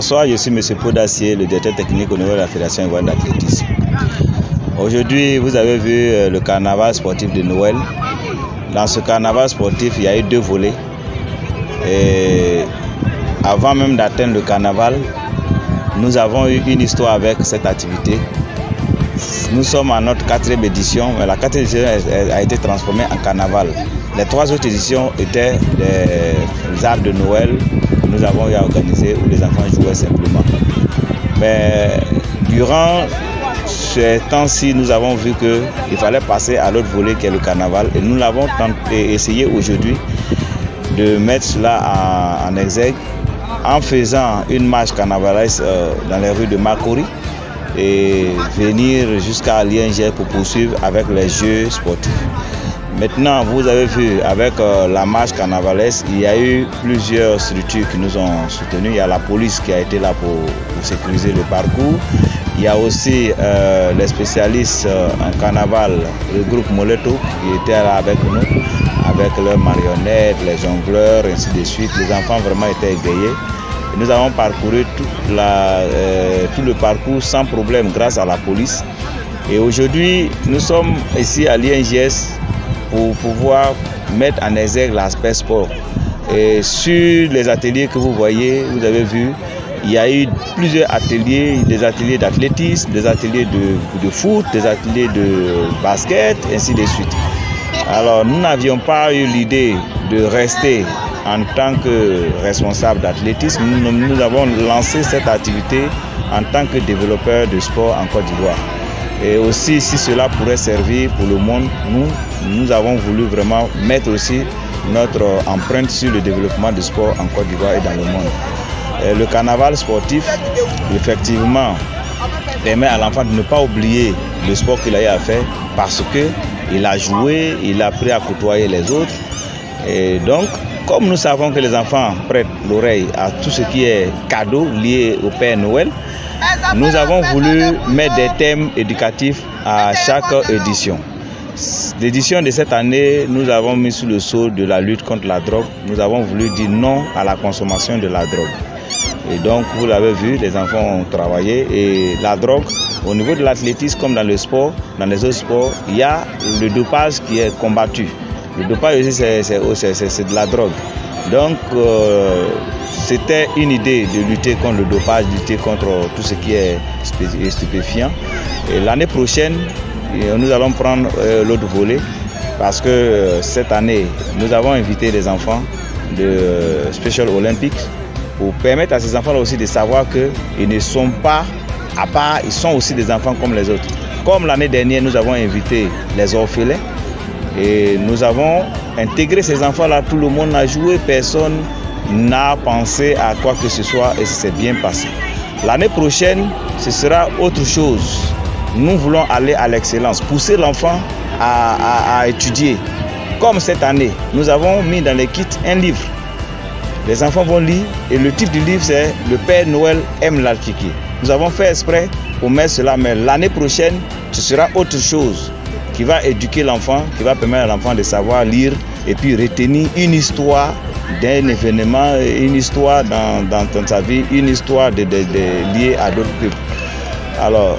Bonsoir, je suis M. Podassier, le directeur technique au niveau de la Fédération ivoirienne d'athlétisme. Aujourd'hui, vous avez vu le carnaval sportif de Noël. Dans ce carnaval sportif, il y a eu 2 volets. Et avant même d'atteindre le carnaval, nous avons eu une histoire avec cette activité. Nous sommes à notre 4e édition, mais la 4e édition a été transformée en carnaval. Les 3 autres éditions étaient des arbres de Noël que nous avons eu à organiser où les enfants jouaient simplement. Mais durant ces temps-ci, nous avons vu qu'il fallait passer à l'autre volet qui est le carnaval. Et nous l'avons essayé aujourd'hui de mettre cela en exergue en faisant une marche carnavalesque dans les rues de Makori et venir jusqu'à Liège pour poursuivre avec les jeux sportifs. Maintenant, vous avez vu, avec la marche carnavalesque, il y a eu plusieurs structures qui nous ont soutenus. Il y a la police qui a été là pour sécuriser le parcours. Il y a aussi les spécialistes en carnaval, le groupe Moleto, qui était là avec nous, avec leurs marionnettes, les jongleurs, ainsi de suite. Les enfants vraiment étaient égayés. Et nous avons parcouru tout le parcours sans problème grâce à la police. Et aujourd'hui, nous sommes ici à l'INGS pour pouvoir mettre en exergue l'aspect sport. Et sur les ateliers que vous voyez, vous avez vu, il y a eu plusieurs ateliers, des ateliers d'athlétisme, des ateliers de foot, des ateliers de basket, ainsi de suite. Alors nous n'avions pas eu l'idée de rester en tant que responsable d'athlétisme. Nous avons lancé cette activité en tant que développeur de sport en Côte d'Ivoire. Et aussi, si cela pourrait servir pour le monde, nous avons voulu vraiment mettre aussi notre empreinte sur le développement du sport en Côte d'Ivoire et dans le monde. Et le carnaval sportif, effectivement, permet à l'enfant de ne pas oublier le sport qu'il a eu à faire parce qu'il a joué, il a appris à côtoyer les autres. Et donc, comme nous savons que les enfants prêtent l'oreille à tout ce qui est cadeau lié au Père Noël, nous avons voulu mettre des thèmes éducatifs à chaque édition. L'édition de cette année, nous avons mis sous le sceau de la lutte contre la drogue. Nous avons voulu dire non à la consommation de la drogue. Et donc, vous l'avez vu, les enfants ont travaillé. Et la drogue, au niveau de l'athlétisme comme dans le sport, dans les autres sports, il y a le dopage qui est combattu. Le dopage aussi, c'est de la drogue. Donc, c'était une idée de lutter contre le dopage, lutter contre tout ce qui est stupéfiant. Et l'année prochaine, nous allons prendre l'autre volet parce que cette année, nous avons invité des enfants de Special Olympics pour permettre à ces enfants-là aussi de savoir qu'ils ne sont pas à part, ils sont aussi des enfants comme les autres. Comme l'année dernière, nous avons invité les orphelins et nous avons intégré ces enfants-là. Tout le monde a joué, personne n'a pensé à quoi que ce soit et c'est bien passé. L'année prochaine, ce sera autre chose. Nous voulons aller à l'excellence, pousser l'enfant à étudier. Comme cette année, nous avons mis dans les kits un livre. Les enfants vont lire et le titre du livre c'est « Le Père Noël aime l'archiquier ». Nous avons fait exprès pour mettre cela, mais l'année prochaine, ce sera autre chose qui va éduquer l'enfant, qui va permettre à l'enfant de savoir lire et puis retenir une histoire d'un événement, une histoire dans sa vie, une histoire liée à d'autres peuples. Alors,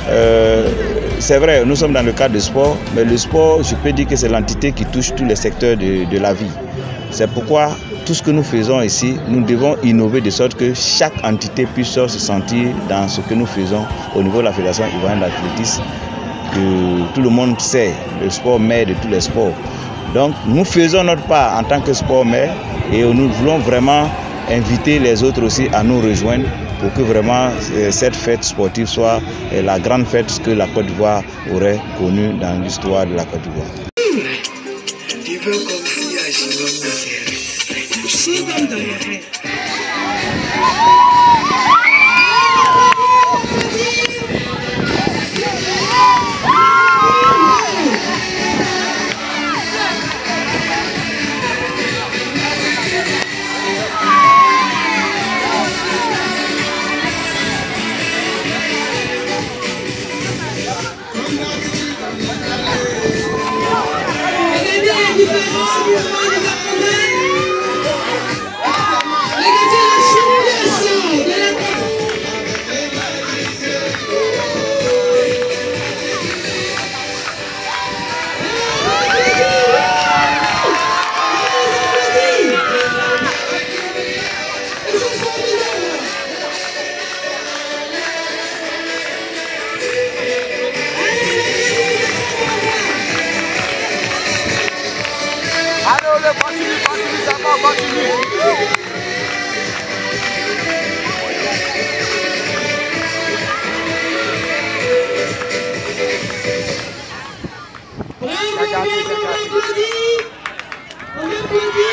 c'est vrai, nous sommes dans le cadre du sport, mais le sport, je peux dire que c'est l'entité qui touche tous les secteurs de la vie. C'est pourquoi tout ce que nous faisons ici, nous devons innover de sorte que chaque entité puisse se sentir dans ce que nous faisons au niveau de la Fédération ivoirienne d'athlétisme, que tout le monde sait, le sport mère de tous les sports. Donc, nous faisons notre part en tant que sport mère et nous voulons vraiment inviter les autres aussi à nous rejoindre pour que vraiment cette fête sportive soit la grande fête que la Côte d'Ivoire aurait connue dans l'histoire de la Côte d'Ivoire. continue, ça va, continue. On applaudit